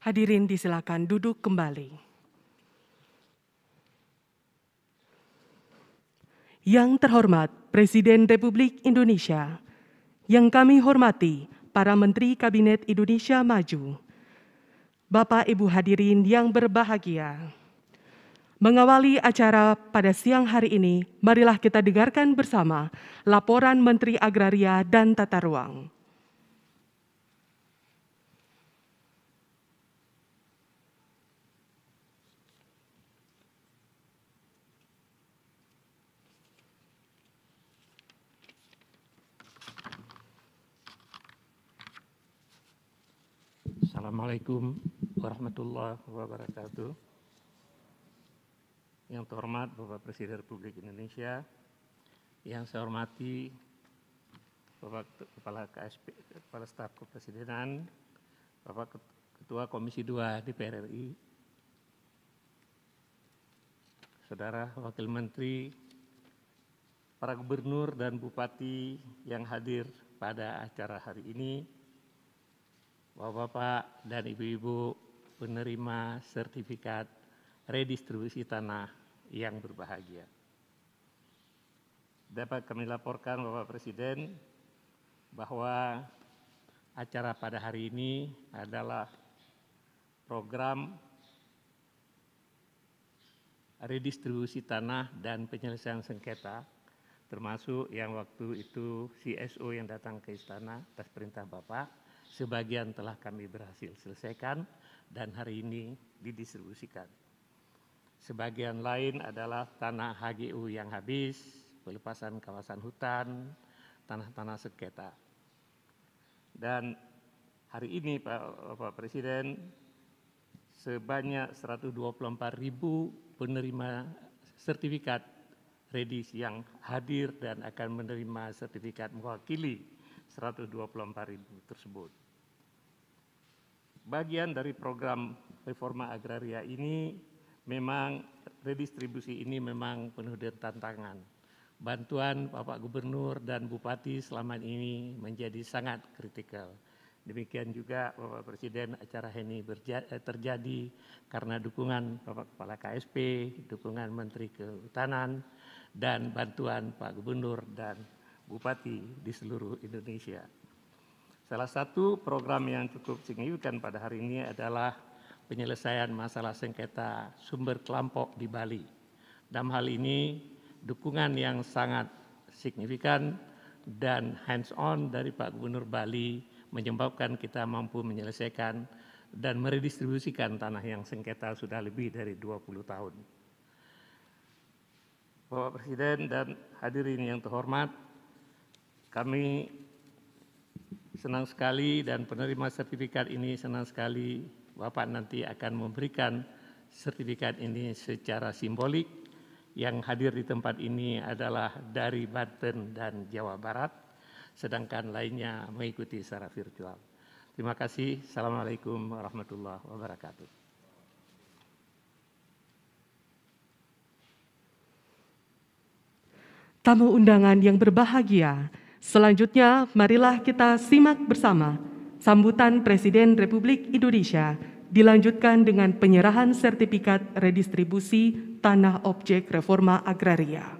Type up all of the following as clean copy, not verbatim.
Hadirin disilakan duduk kembali. Yang terhormat Presiden Republik Indonesia, yang kami hormati para Menteri Kabinet Indonesia Maju, Bapak Ibu hadirin yang berbahagia. Mengawali acara pada siang hari ini, marilah kita dengarkan bersama laporan Menteri Agraria dan Tata Ruang. Assalamualaikum warahmatullahi wabarakatuh. Yang terhormat Bapak Presiden Republik Indonesia, yang saya hormati Bapak Kepala KSP, Kepala Staf Kepresidenan, Bapak Ketua Komisi 2 DPR RI, Saudara Wakil Menteri, para Gubernur dan Bupati yang hadir pada acara hari ini, Bapak-bapak dan Ibu-ibu penerima sertifikat redistribusi tanah yang berbahagia. Dapat kami laporkan Bapak Presiden bahwa acara pada hari ini adalah program redistribusi tanah dan penyelesaian sengketa, termasuk yang waktu itu CSO yang datang ke istana atas perintah Bapak. Sebagian telah kami berhasil selesaikan dan hari ini didistribusikan. Sebagian lain adalah tanah HGU yang habis, pelepasan kawasan hutan, tanah-tanah sengketa. Dan hari ini Bapak Presiden, sebanyak 124.000 penerima sertifikat redis yang hadir dan akan menerima sertifikat mewakili 124.000 tersebut. Bagian dari program reforma agraria ini memang redistribusi ini memang penuh dengan tantangan. Bantuan Bapak Gubernur dan Bupati selama ini menjadi sangat kritikal. Demikian juga Bapak Presiden, acara ini terjadi karena dukungan Bapak Kepala KSP, dukungan Menteri Kehutanan, dan bantuan Pak Gubernur dan Bupati di seluruh Indonesia. Salah satu program yang cukup signifikan pada hari ini adalah penyelesaian masalah sengketa sumber kelompok di Bali. Dalam hal ini, dukungan yang sangat signifikan dan hands-on dari Pak Gubernur Bali menyebabkan kita mampu menyelesaikan dan meredistribusikan tanah yang sengketa sudah lebih dari 20 tahun. Bapak Presiden dan hadirin yang terhormat, kami senang sekali dan penerima sertifikat ini senang sekali Bapak nanti akan memberikan sertifikat ini secara simbolik. Yang hadir di tempat ini adalah dari Banten dan Jawa Barat, sedangkan lainnya mengikuti secara virtual. Terima kasih. Assalamualaikum warahmatullahi wabarakatuh. Tamu undangan yang berbahagia, selanjutnya marilah kita simak bersama sambutan Presiden Republik Indonesia dilanjutkan dengan penyerahan sertifikat redistribusi tanah objek reforma agraria.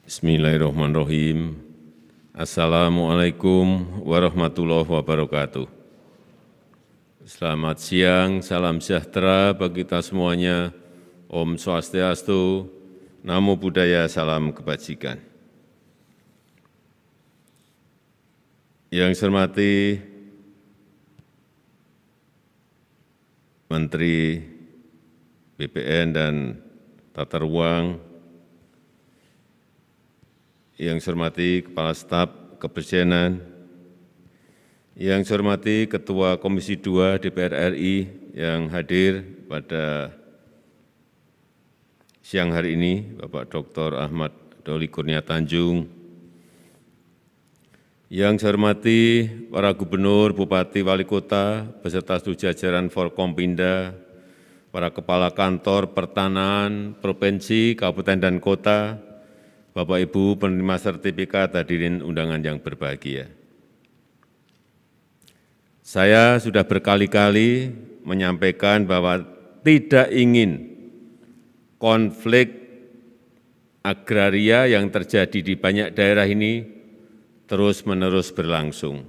Bismillahirrahmanirrahim. Assalamualaikum warahmatullahi wabarakatuh. Selamat siang, salam sejahtera bagi kita semuanya. Om Swastiastu, Namo Buddhaya, salam kebajikan. Yang saya hormati Menteri BPN dan Tata Ruang, yang saya hormati Kepala Staf Kepresidenan, yang saya hormati Ketua Komisi 2 DPR RI yang hadir pada siang hari ini, Bapak Dr. Ahmad Doli Kurnia Tanjung, yang saya hormati para Gubernur, Bupati, Wali Kota, beserta seluruh jajaran Forkompinda, para kepala kantor pertanahan, provinsi, kabupaten, dan kota, Bapak Ibu penerima sertifikat, hadirin undangan yang berbahagia. Saya sudah berkali-kali menyampaikan bahwa tidak ingin konflik agraria yang terjadi di banyak daerah ini terus-menerus berlangsung.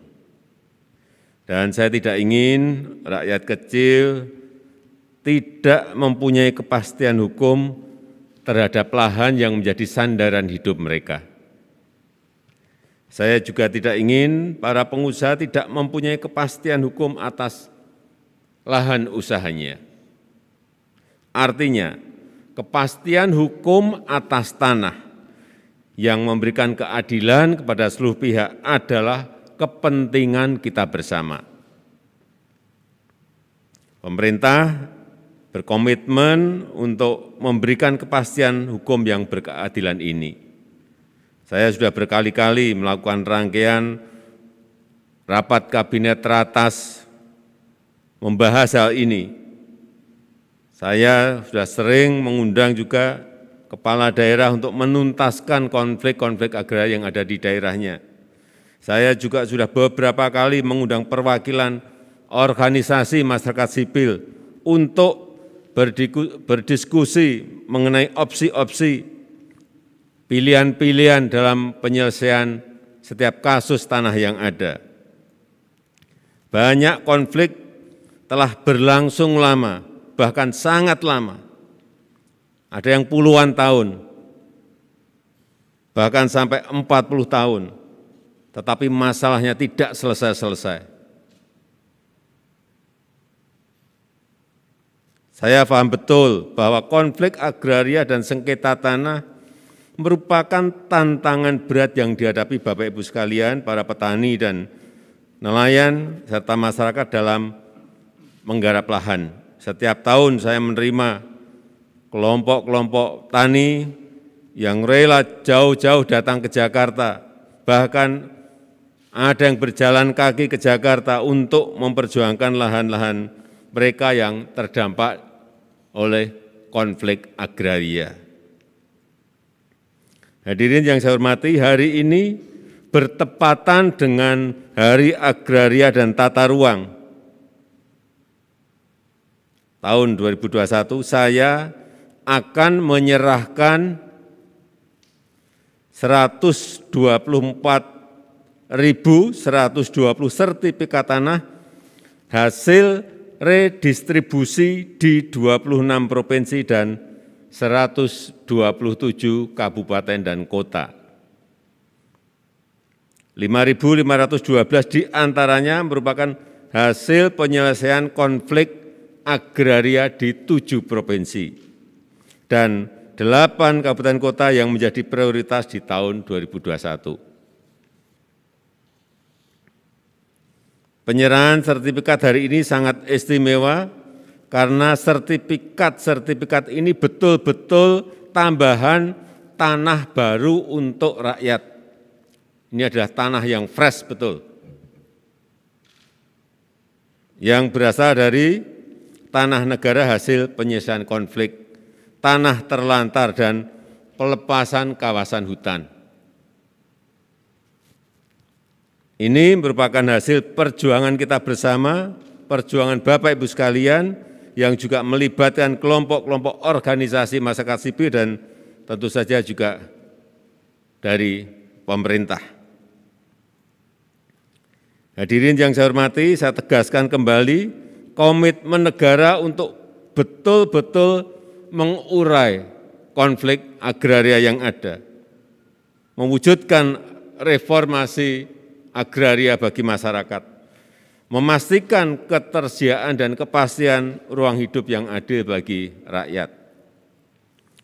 Dan saya tidak ingin rakyat kecil tidak mempunyai kepastian hukum terhadap lahan yang menjadi sandaran hidup mereka. Saya juga tidak ingin para pengusaha tidak mempunyai kepastian hukum atas lahan usahanya. Artinya, kepastian hukum atas tanah yang memberikan keadilan kepada seluruh pihak adalah kepentingan kita bersama. Pemerintah berkomitmen untuk memberikan kepastian hukum yang berkeadilan ini. Saya sudah berkali-kali melakukan rangkaian rapat kabinet teratas membahas hal ini. Saya sudah sering mengundang juga kepala daerah untuk menuntaskan konflik-konflik agraria yang ada di daerahnya. Saya juga sudah beberapa kali mengundang perwakilan organisasi masyarakat sipil untuk berdiskusi mengenai opsi-opsi pilihan-pilihan dalam penyelesaian setiap kasus tanah yang ada. Banyak konflik telah berlangsung lama, bahkan sangat lama. Ada yang puluhan tahun, bahkan sampai 40 tahun, tetapi masalahnya tidak selesai-selesai. Saya paham betul bahwa konflik agraria dan sengketa tanah merupakan tantangan berat yang dihadapi Bapak Ibu sekalian, para petani dan nelayan, serta masyarakat dalam menggarap lahan. Setiap tahun saya menerima kelompok-kelompok tani yang rela jauh-jauh datang ke Jakarta, bahkan ada yang berjalan kaki ke Jakarta untuk memperjuangkan lahan-lahan mereka yang terdampak oleh konflik agraria. Hadirin yang saya hormati, hari ini bertepatan dengan Hari Agraria dan Tata Ruang. Tahun 2021 saya akan menyerahkan 124.120 sertifikat tanah hasil redistribusi di 26 provinsi dan 127 kabupaten dan kota. 5.512 diantaranya merupakan hasil penyelesaian konflik agraria di 7 provinsi dan 8 kabupaten kota yang menjadi prioritas di tahun 2021. Penyerahan sertifikat hari ini sangat istimewa karena sertifikat ini betul-betul tambahan tanah baru untuk rakyat. Ini adalah tanah yang fresh betul, yang berasal dari tanah negara hasil penyelesaian konflik, tanah terlantar, dan pelepasan kawasan hutan. Ini merupakan hasil perjuangan kita bersama, perjuangan Bapak Ibu sekalian, yang juga melibatkan kelompok-kelompok organisasi masyarakat sipil dan tentu saja juga dari pemerintah. Hadirin yang saya hormati, saya tegaskan kembali komitmen negara untuk betul-betul mengurai konflik agraria yang ada, mewujudkan reformasi agraria bagi masyarakat, memastikan ketersediaan dan kepastian ruang hidup yang adil bagi rakyat.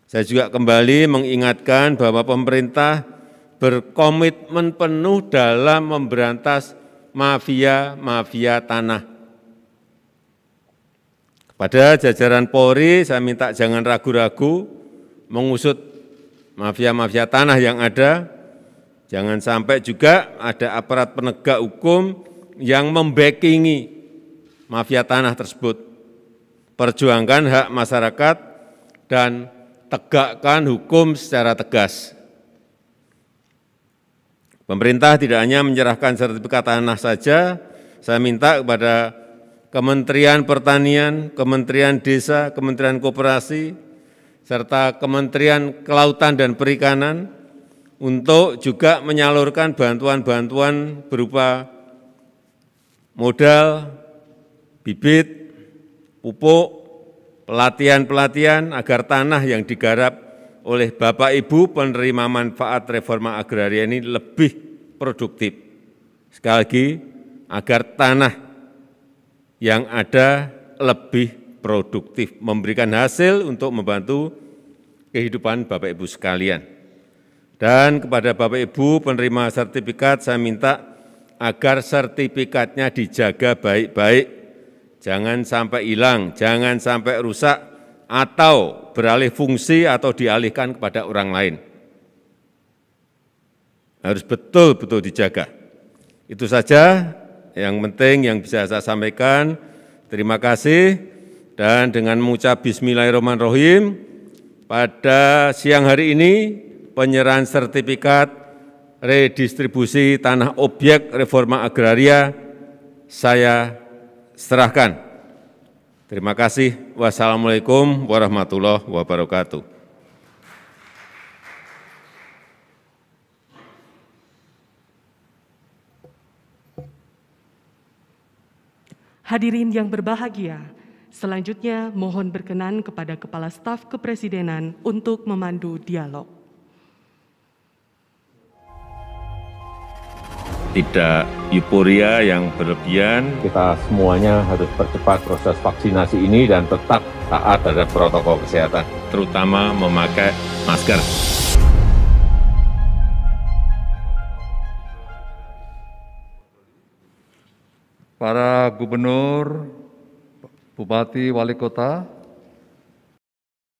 Saya juga kembali mengingatkan bahwa pemerintah berkomitmen penuh dalam memberantas mafia tanah. Kepada jajaran Polri, saya minta jangan ragu-ragu mengusut mafia tanah yang ada. Jangan sampai juga ada aparat penegak hukum yang membackingi mafia tanah tersebut. perjuangkan hak masyarakat, dan tegakkan hukum secara tegas. Pemerintah tidak hanya menyerahkan sertifikat tanah saja, saya minta kepada Kementerian Pertanian, Kementerian Desa, Kementerian Koperasi, serta Kementerian Kelautan dan Perikanan untuk juga menyalurkan bantuan-bantuan berupa modal, bibit, pupuk, pelatihan-pelatihan agar tanah yang digarap oleh Bapak Ibu penerima manfaat reforma agraria ini lebih produktif. Sekali lagi, agar tanah yang ada lebih produktif, memberikan hasil untuk membantu kehidupan Bapak Ibu sekalian. Dan kepada Bapak Ibu penerima sertifikat, saya minta agar sertifikatnya dijaga baik-baik, jangan sampai hilang, jangan sampai rusak, atau beralih fungsi atau dialihkan kepada orang lain. Harus betul-betul dijaga. Itu saja yang penting yang bisa saya sampaikan. Terima kasih, dan dengan mengucap bismillahirrahmanirrahim, pada siang hari ini penyerahan sertifikat redistribusi tanah objek reforma agraria saya serahkan. Terima kasih. Wassalamualaikum warahmatullahi wabarakatuh. Hadirin yang berbahagia, selanjutnya mohon berkenan kepada Kepala Staf Kepresidenan untuk memandu dialog. Tidak euforia yang berlebihan. Kita semuanya harus percepat proses vaksinasi ini dan tetap taat terhadap protokol kesehatan. Terutama memakai masker. Para gubernur, bupati, wali kota,